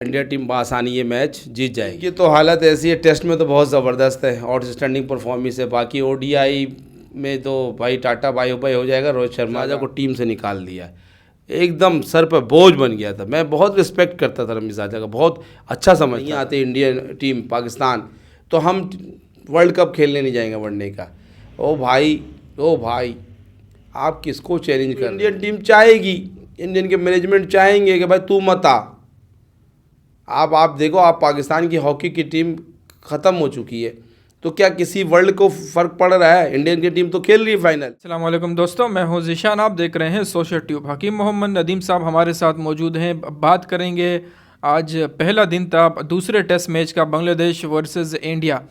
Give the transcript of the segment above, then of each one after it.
India team बआसानी ये match जीत जाएगी। ये तो हालत ऐसी है, टेस्ट में तो बहुत ज़बरदस्त है और स्टैंडिंग परफॉर्मेंस है। बाकी ओडीआई में तो भाई टाटा बाई बाई हो जाएगा। रोहित शर्मा को टीम से निकाल दिया, एकदम सर पर बोझ बन गया था। मैं बहुत रिस्पेक्ट करता था रमीज़ राजा का, बहुत अच्छा समझ नहीं आते इंडियन टीम पाकिस्तान तो हम वर्ल्ड कप खेलने नहीं जाएंगे वनडे का। ओ भाई आप किसको चैलेंज कर? इंडियन टीम चाहेगी, इंडियन के मैनेजमेंट चाहेंगे कि भाई तू मत आ। आप देखो, आप पाकिस्तान की हॉकी की टीम ख़त्म हो चुकी है, तो क्या किसी वर्ल्ड को फ़र्क पड़ रहा है? इंडियन की टीम तो खेल रही है फाइनल। अस्सलाम वालेकुम दोस्तों, मैं हूं ज़ीशान, आप देख रहे हैं सोशल ट्यूब। हकीम मोहम्मद नदीम साहब हमारे साथ मौजूद हैं। बात करेंगे, आज पहला दिन था दूसरे टेस्ट मैच का, बांग्लादेश वर्सेस इंडिया।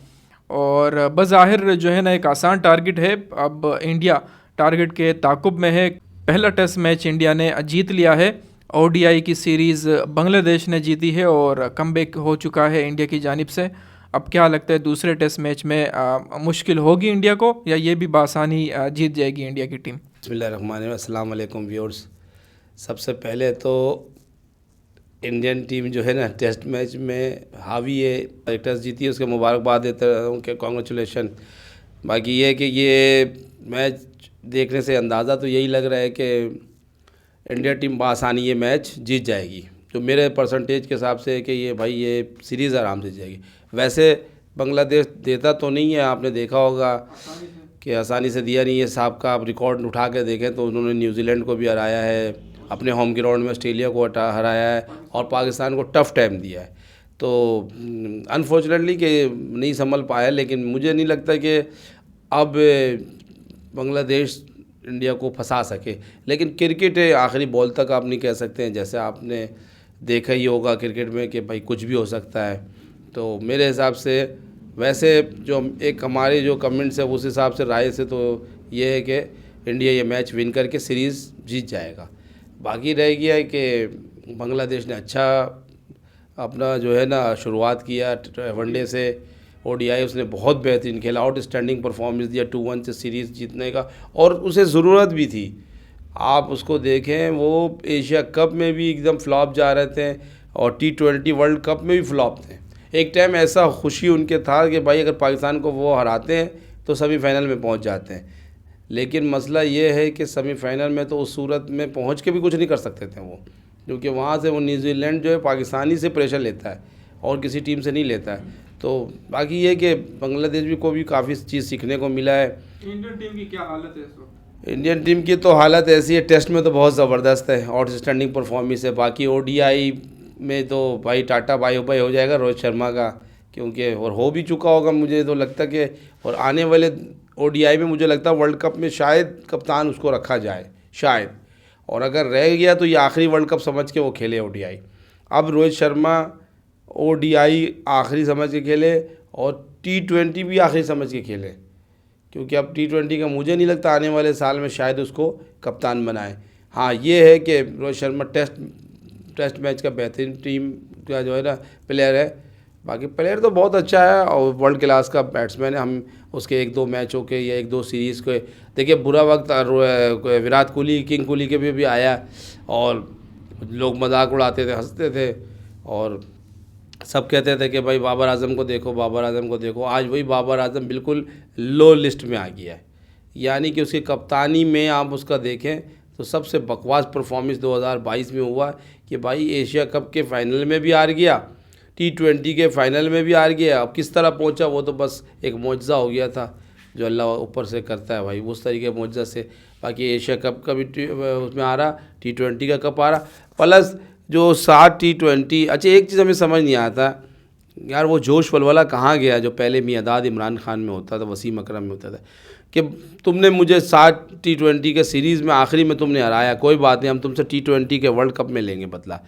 और बज़ाहिर जो है ना एक आसान टारगेट है। अब इंडिया टारगेट के ताक़ुब में है। पहला टेस्ट मैच इंडिया ने जीत लिया है। ओडीआई की सीरीज़ बांग्लादेश ने जीती है और कमबैक हो चुका है इंडिया की जानिब से। अब क्या लगता है दूसरे टेस्ट मैच में मुश्किल होगी इंडिया को, या ये भी बासानी जीत जाएगी इंडिया की टीम? बिस्मिल्लाहिर्रहमानिर्रहीम, अस्सलाम वालेकुम व्यूअर्स। सबसे पहले तो इंडियन टीम जो है ना टेस्ट मैच में हावी है, टेस्ट जीती है, उसके मुबारकबाद देते हूँ कि कॉन्ग्रेचुलेशन। बाकी ये कि ये मैच देखने से अंदाज़ा तो यही लग रहा है कि इंडिया टीम बआसानी ये मैच जीत जाएगी। जो मेरे परसेंटेज के हिसाब से है कि ये भाई ये सीरीज़ आराम से जाएगी। वैसे बांग्लादेश देता तो नहीं है, आपने देखा होगा कि आसानी से दिया नहीं है। साहब का आप रिकॉर्ड उठा के देखें तो उन्होंने न्यूजीलैंड को भी हराया है, अपने होम ग्राउंड में ऑस्ट्रेलिया को हराया है और पाकिस्तान को टफ़ टाइम दिया है। तो अनफॉर्चुनेटली कि नहीं संभल पाया, लेकिन मुझे नहीं लगता कि अब बांग्लादेश इंडिया को फंसा सके। लेकिन क्रिकेट है, आखिरी बॉल तक आप नहीं कह सकते हैं। जैसे आपने देखा ही होगा क्रिकेट में कि भाई कुछ भी हो सकता है। तो मेरे हिसाब से वैसे जो एक हमारे जो कमेंट्स है उस हिसाब से राय से तो ये है कि इंडिया ये मैच विन करके सीरीज़ जीत जाएगा। बाकी रह गया है कि बांग्लादेश ने अच्छा अपना जो है ना शुरुआत किया वनडे से। ओडीआई उसने बहुत बेहतरीन खेला, आउटस्टैंडिंग परफॉर्मेंस दिया 2-1 से सीरीज़ जीतने का, और उसे ज़रूरत भी थी। आप उसको देखें, वो एशिया कप में भी एकदम फ्लॉप जा रहे थे और T20 वर्ल्ड कप में भी फ्लॉप थे। एक टाइम ऐसा खुशी उनके था कि भाई अगर पाकिस्तान को वो हराते हैं तो सेमीफाइनल में पहुंच जाते हैं। लेकिन मसला ये है कि सेमीफाइनल में तो उस सूरत में पहुंच के भी कुछ नहीं कर सकते थे वो, क्योंकि वहाँ से वो न्यूजीलैंड जो है पाकिस्तानी से प्रेशर लेता है और किसी टीम से नहीं लेता है। तो बाकी ये कि बांग्लादेश भी को भी काफ़ी चीज़ सीखने को मिला है। इंडियन टीम की क्या हालत है इस वक्त? इंडियन टीम की तो हालत ऐसी है, टेस्ट में तो बहुत ज़बरदस्त है और स्टैंडिंग परफॉर्मेंस है। बाकी ओडीआई में तो भाई टाटा बाई बाई हो जाएगा रोहित शर्मा का, क्योंकि और हो भी चुका होगा मुझे तो लगता कि, और आने वाले ओडीआई में मुझे लगता है वर्ल्ड कप में शायद कप्तान उसको रखा जाए शायद, और अगर रह गया तो ये आखिरी वर्ल्ड कप समझ के वो खेले ओडीआई। अब रोहित शर्मा ओडीआई आखिरी समझ के खेले और T20 भी आखिरी समझ के खेले, क्योंकि अब T20 का मुझे नहीं लगता आने वाले साल में शायद उसको कप्तान बनाए। हाँ ये है कि रोहित शर्मा टेस्ट मैच का बेहतरीन टीम का जो है ना प्लेयर है। बाकी प्लेयर तो बहुत अच्छा है और वर्ल्ड क्लास का बैट्समैन है। हम उसके 1-2 मैचों के या 1-2 सीरीज़ के देखिए, बुरा वक्त विराट कोहली किंग कोहली के भी आया और लोग मजाक उड़ाते थे, हंसते थे और सब कहते थे कि भाई बाबर आजम को देखो, बाबर आजम को देखो। आज वही बाबर आजम बिल्कुल लो लिस्ट में आ गया है, यानी कि उसकी कप्तानी में आप उसका देखें तो सबसे बकवास परफॉर्मेंस 2022 में हुआ कि भाई एशिया कप के फाइनल में भी हार गया, T20 के फाइनल में भी हार गया। अब किस तरह पहुंचा वो तो बस एक मौजज़ा हो गया था जो अल्लाह ऊपर से करता है भाई, उस तरीके मौजज़ा से। बाकी एशिया कप का भी उसमें आ रहा, T20 का कप आ रहा, प्लस जो 7 T20। अच्छा एक चीज़ हमें समझ नहीं आता यार, वो जोश वलवला कहाँ गया जो पहले मियादाद इमरान खान में होता था, वसीम अकरम में होता था, कि तुमने मुझे 7 T20 के सीरीज़ में आखिरी में तुमने हराया, कोई बात नहीं, हम तुमसे T20 के वर्ल्ड कप में लेंगे बदला।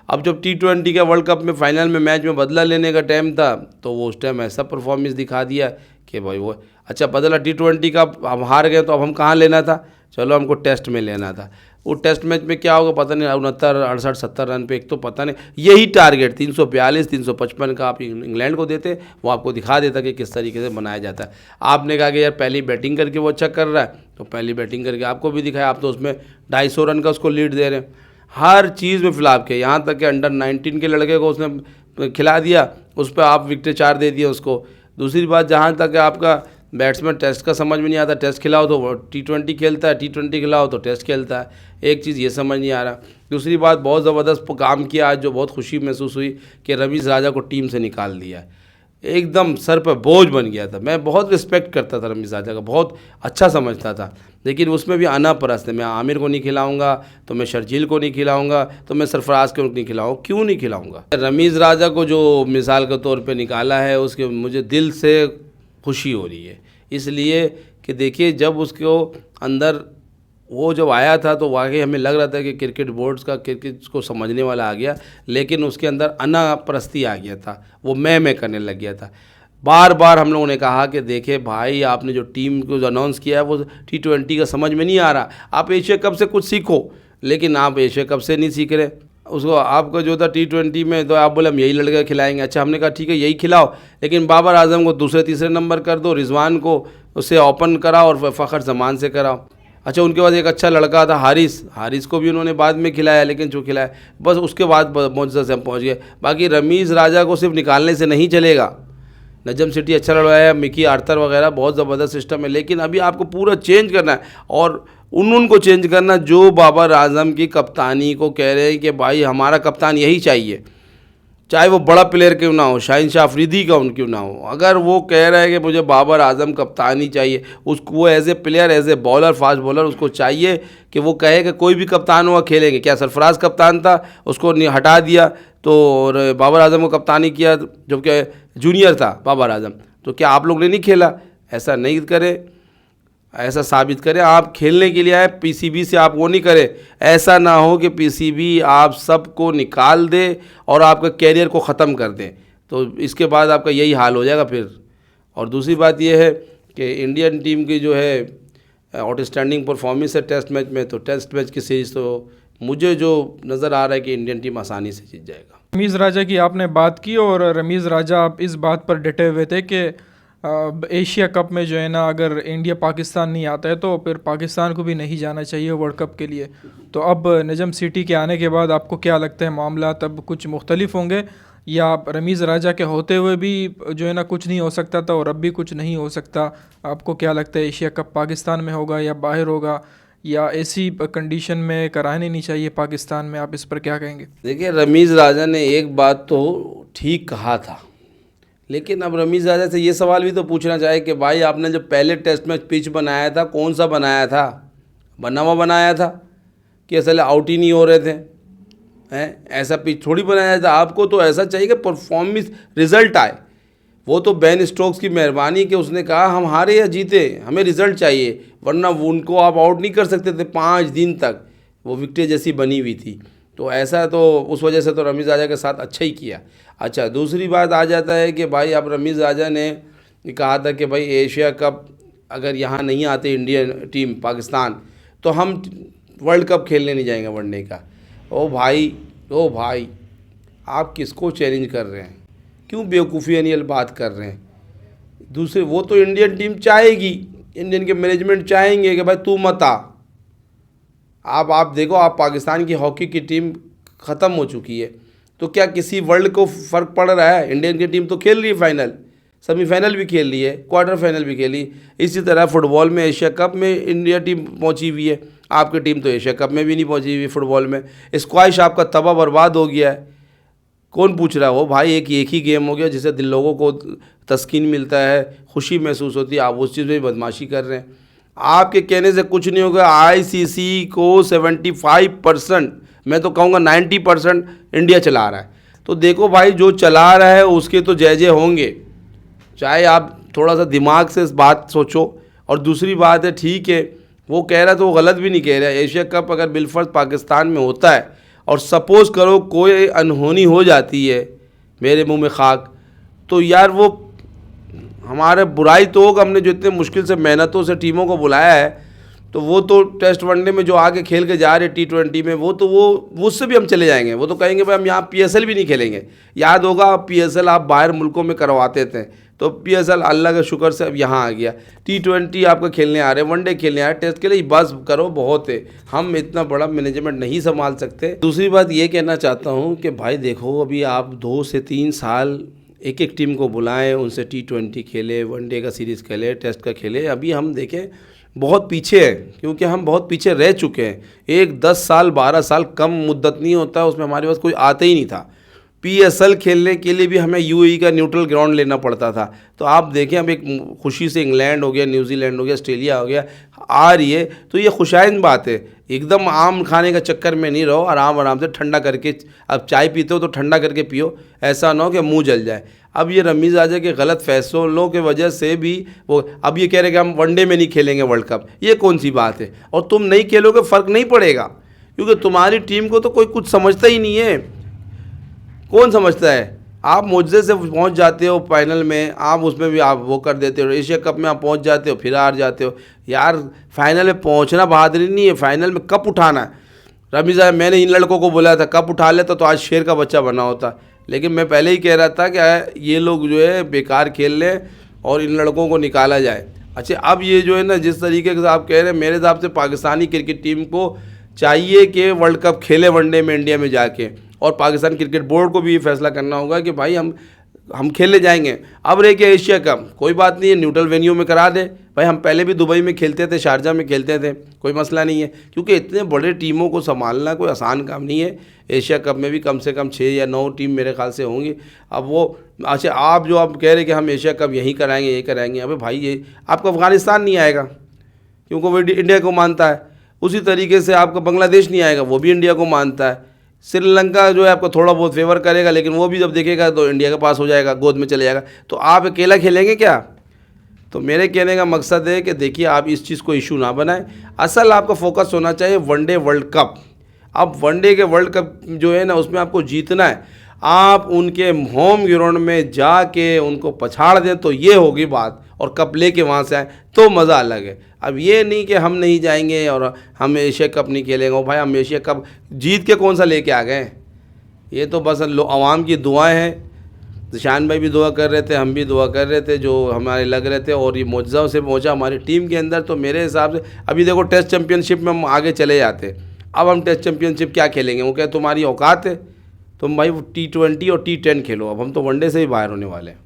अब जब T20 के वर्ल्ड कप में फ़ाइनल में मैच में बदला लेने का टाइम था तो वो उस टाइम ऐसा परफॉर्मेंस दिखा दिया कि भाई वो अच्छा बदला T20 का, हम हार गए तो अब हम कहाँ लेना था, चलो हमको टेस्ट में लेना था। वो टेस्ट मैच में क्या होगा पता नहीं, 69, 68, 70 रन पे, एक तो पता नहीं, यही टारगेट 342, 355 का आप इंग्लैंड को देते, वो आपको दिखा देता कि किस तरीके से बनाया जाता है। आपने कहा कि यार पहली बैटिंग करके वो अच्छा कर रहा है तो पहली बैटिंग करके आपको भी दिखाया, आप तो उसमें 250 रन का उसको लीड दे रहे हैं। हर चीज़ में फ्लॉप किया, यहाँ तक कि अंडर 19 के लड़के को उसने खिला दिया, उस पर आप विकेट 4 दे दिए उसको। दूसरी बात, जहाँ तक आपका बैट्समैन टेस्ट का समझ में नहीं आता, टेस्ट खिलाओ तो वो T20 खेलता है, T20 खिलाओ तो टेस्ट खेलता है। एक चीज़ ये समझ नहीं आ रहा। दूसरी बात, बहुत ज़बरदस्त काम किया आज, जो बहुत खुशी महसूस हुई कि रमीज़ राजा को टीम से निकाल दिया। एकदम सर पर बोझ बन गया था। मैं बहुत रिस्पेक्ट करता था रमीज़ राजा का, बहुत अच्छा समझता था, लेकिन उसमें भी अनापरस्त है। मैं आमिर को नहीं खिलाऊंगा तो मैं शर्जील को नहीं खिलाऊंगा तो मैं सरफराज को नहीं खिलाऊंगा, क्यों नहीं खिलाऊंगा। रमीज़ राजा को जो मिसाल के तौर पे निकाला है, उसके मुझे दिल से खुशी हो रही है, इसलिए कि देखिए जब उसको अंदर वो जब आया था तो वाकई हमें लग रहा था कि क्रिकेट बोर्ड्स का क्रिकेट को समझने वाला आ गया, लेकिन उसके अंदर अनापरस्ती आ गया था, वो मैं करने लग गया था। बार बार हम लोगों ने कहा कि देखे भाई, आपने जो टीम को जो अनाउंस किया है वो T20 का समझ में नहीं आ रहा, आप एशिया कप से कुछ सीखो, लेकिन आप एशिया कप से नहीं सीख रहे। उसको आपका जो था T20 में तो आप बोले हम यही लड़का खिलाएंगे। अच्छा, हमने कहा ठीक है यही खिलाओ, लेकिन बाबर आजम को दूसरे तीसरे नंबर कर दो, रिजवान को उससे ओपन कराओ और फ़खर जमान से कराओ। अच्छा, उनके बाद एक अच्छा लड़का था हारिस को भी उन्होंने बाद में खिलाया, लेकिन जो खिलाया बस उसके बाद मुआवजा से हम पहुँच गए। बाकी रमीज़ राजा को सिर्फ निकालने से नहीं चलेगा। नजम सिटी अच्छा लड़वाया है, मिकी आर्थर वगैरह बहुत ज़बरदस्त सिस्टम है, लेकिन अभी आपको पूरा चेंज करना है और उनको चेंज करना जो बाबर आजम की कप्तानी को कह रहे हैं कि भाई हमारा कप्तान यही चाहिए, चाहे वो बड़ा प्लेयर क्यों ना हो, शाहीन शाह अफरीदी का क्यों ना हो। अगर वो कह रहा है कि मुझे बाबर आजम कप्तानी चाहिए, उसको वो as a player, as a bowler, fast bowler, उसको चाहिए कि वो कहे कि कोई भी कप्तान हुआ खेलेंगे। क्या सरफराज कप्तान था, उसको हटा दिया तो बाबर आजम को कप्तानी किया जबकि जूनियर था बाबर आजम, तो क्या आप लोग ने नहीं खेला? ऐसा नहीं करें, ऐसा साबित करें। आप खेलने के लिए आए, पीसीबी से आप वो नहीं करें। ऐसा ना हो कि पीसीबी आप सबको निकाल दे और आपका कैरियर को ख़त्म कर दे, तो इसके बाद आपका यही हाल हो जाएगा फिर। और दूसरी बात यह है कि इंडियन टीम की जो है आउटस्टैंडिंग परफॉर्मेंस है टेस्ट मैच में, तो टेस्ट मैच की सीरीज़ तो मुझे जो नज़र आ रहा है कि इंडियन टीम आसानी से जीत जाएगा। रमीज़ राजा की आपने बात की और रमीज़ राजा आप इस बात पर डटे हुए थे कि एशिया कप में जो है ना, अगर इंडिया पाकिस्तान नहीं आता है तो फिर पाकिस्तान को भी नहीं जाना चाहिए वर्ल्ड कप के लिए। तो अब नजम सिटी के आने के बाद आपको क्या लगता है, मामला तब कुछ मुख्तलिफ होंगे या रमीज़ राजा के होते हुए भी जो है ना कुछ नहीं हो सकता था और अब भी कुछ नहीं हो सकता? आपको क्या लगता है, एशिया कप पाकिस्तान में होगा या बाहर होगा, या ऐसी कंडीशन में कराने नहीं चाहिए पाकिस्तान में? आप इस पर क्या कहेंगे? देखिए, रमीज़ राजा ने एक बात तो ठीक कहा था, लेकिन अब रमीज़ राजा से ये सवाल भी तो पूछना चाहिए कि भाई आपने जब पहले टेस्ट मैच पिच बनाया था, कौन सा बनाया था? बना हुआ बनाया था कि असल आउट ही नहीं हो रहे थे हैं? ऐसा पिच थोड़ी बनाया था। आपको तो ऐसा चाहिए कि परफॉर्मेंस रिज़ल्ट आए। वो तो बेन स्टोक्स की मेहरबानी कि उसने कहा हम हारे या जीते, हमें रिज़ल्ट चाहिए, वरना उनको आप आउट नहीं कर सकते थे। 5 दिन तक वो विकेट जैसी बनी हुई थी, तो ऐसा तो उस वजह से तो रमीज़ राजा के साथ अच्छा ही किया। अच्छा, दूसरी बात आ जाता है कि भाई अब रमीज़ राजा ने कहा था कि भाई एशिया कप अगर यहाँ नहीं आते इंडियन टीम पाकिस्तान तो हम वर्ल्ड कप खेलने नहीं जाएंगे वनडे का। ओ भाई आप किसको चैलेंज कर रहे हैं? क्यों बेवकूफ़ियानियल बात कर रहे हैं? दूसरे वो तो इंडियन टीम चाहेगी, इंडियन के मैनेजमेंट चाहेंगे कि भाई तू मत आ। आप देखो, आप पाकिस्तान की हॉकी की टीम ख़त्म हो चुकी है, तो क्या किसी वर्ल्ड को फ़र्क पड़ रहा है? इंडियन की टीम तो खेल रही है, फाइनल सेमीफाइनल भी खेल रही है, क्वार्टर फाइनल भी खेली। इसी तरह फुटबॉल में एशिया कप में इंडिया टीम पहुंची हुई है, आपकी टीम तो एशिया कप में भी नहीं पहुंची हुई। फुटबॉल में स्क्वैश आपका तबाह बर्बाद हो गया है। कौन पूछ रहा हो भाई? एक ही गेम हो गया जिससे दिल लोगों को तस्कीन मिलता है, खुशी महसूस होती है, आप उस चीज़ में बदमाशी कर रहे हैं। आपके कहने से कुछ नहीं होगा। आईसीसी को 75%, मैं तो कहूँगा 90% इंडिया चला रहा है। तो देखो भाई, जो चला रहा है उसके तो जय होंगे, चाहे आप थोड़ा सा दिमाग से इस बात सोचो। और दूसरी बात है, ठीक है वो कह रहा है तो वो गलत भी नहीं कह रहा है। एशिया कप अगर बिलफर्ज पाकिस्तान में होता है और सपोज़ करो कोई अनहोनी हो जाती है, मेरे मुंह में खाक, तो यार वो हमारे बुराई तो होगा। हमने जो इतने मुश्किल से मेहनतों से टीमों को बुलाया है, तो वो तो टेस्ट वनडे में जो आगे खेल के जा रहे T20 में, वो तो वो उससे भी हम चले जाएंगे। वो तो कहेंगे भाई हम यहाँ PSL भी नहीं खेलेंगे। याद होगा PSL आप बाहर मुल्कों में करवाते थे, तो PSL अल्लाह के शुक्र से अब यहाँ आ गया। T20 आपका खेलने आ रहे, वनडे खेलने आ रहे, टेस्ट के लिए बस करो, बहुत है, हम इतना बड़ा मैनेजमेंट नहीं संभाल सकते। दूसरी बात ये कहना चाहता हूँ कि भाई देखो, अभी आप 2 से 3 साल एक एक टीम को बुलाएं, उनसे T20 खेले, वनडे का सीरीज़ खेले, टेस्ट का खेले। अभी हम देखें बहुत पीछे है, क्योंकि हम बहुत पीछे रह चुके हैं। एक 10 साल 12 साल कम मुद्दत नहीं होता, उसमें हमारे पास कोई आता ही नहीं था। PSL खेलने के लिए भी हमें UAE का न्यूट्रल ग्राउंड लेना पड़ता था। तो आप देखें अब एक खुशी से इंग्लैंड हो गया, न्यूजीलैंड हो गया, ऑस्ट्रेलिया हो गया, आ रही है, तो ये खुशाइन बात है। एकदम आम खाने का चक्कर में नहीं रहो, आराम से ठंडा करके, अब चाय पीते हो तो ठंडा करके पियो, ऐसा ना हो कि मुंह जल जाए। अब ये रमीज़ आजा के गलत फैसलों के वजह से भी वो अब ये कह रहे कि हम वनडे में नहीं खेलेंगे वर्ल्ड कप। ये कौन सी बात है? और तुम नहीं खेलोगे फ़र्क नहीं पड़ेगा, क्योंकि तुम्हारी टीम को तो कोई कुछ समझता ही नहीं है। कौन समझता है? आप मुझसे से पहुंच जाते हो फाइनल में, आप उसमें भी आप वो कर देते हो, एशिया कप में आप पहुंच जाते हो, फिर हार जाते हो। यार फाइनल में पहुंचना बहादुरी नहीं है, फाइनल में कप उठाना है। रमीज़ा, मैंने इन लड़कों को बोला था कप उठा लेता तो आज शेर का बच्चा बना होता, लेकिन मैं पहले ही कह रहा था कि ये लोग जो है बेकार खेल लें और इन लड़कों को निकाला जाए। अच्छा, अब ये जो है ना, जिस तरीके से आप कह रहे हैं, मेरे हिसाब से पाकिस्तानी क्रिकेट टीम को चाहिए कि वर्ल्ड कप खेले वनडे में इंडिया में जाके, और पाकिस्तान क्रिकेट बोर्ड को भी ये फैसला करना होगा कि भाई हम खेलने जाएंगे। अब रह गया एशिया कप, कोई बात नहीं है, न्यूट्रल वेन्यू में करा दे भाई। हम पहले भी दुबई में खेलते थे, शारजा में खेलते थे, कोई मसला नहीं है, क्योंकि इतने बड़े टीमों को संभालना कोई आसान काम नहीं है। एशिया कप में भी कम से कम 6 या 9 टीम मेरे ख्याल से होंगी। अब वो अच्छा, आप जो आप कह रहे कि हम एशिया कप यहीं कराएंगे, यही कराएंगे, अबे भाई ये आपका अफगानिस्तान नहीं आएगा क्योंकि वो इंडिया को मानता है। उसी तरीके से आपका बांग्लादेश नहीं आएगा, वो भी इंडिया को मानता है। श्रीलंका जो है आपको थोड़ा बहुत फेवर करेगा, लेकिन वो भी जब देखेगा तो इंडिया के पास हो जाएगा, गोद में चले जाएगा। तो आप अकेला खेलेंगे क्या? तो मेरे कहने का मकसद है कि देखिए, आप इस चीज़ को इशू ना बनाएं। असल आपका फोकस होना चाहिए वनडे वर्ल्ड कप। अब वनडे के वर्ल्ड कप जो है ना, उसमें आपको जीतना है। आप उनके होम ग्राउंड में जाके उनको पछाड़ दें तो ये होगी बात, और कप लेके वहाँ से आए तो मज़ा अलग है। अब ये नहीं कि हम नहीं जाएंगे और हम एशिया कप नहीं खेलेंगे। ओ भाई, हम एशिया कप जीत के कौन सा लेके आ गए? ये तो बस आवाम की दुआएं हैं। निशान भाई भी दुआ कर रहे थे, हम भी दुआ कर रहे थे, जो हमारे लग रहे थे, और ये मुआवजा से पहुँचा हमारी टीम के अंदर। तो मेरे हिसाब से अभी देखो, टेस्ट चैम्पियनशिप में हम आगे चले जाते। अब हम टेस्ट चैम्पियनशिप क्या खेलेंगे? वो क्या तुम्हारी औकात है? तुम भाई T20 और T10 खेलो, अब हम तो वनडे से ही बाहर होने वाले हैं।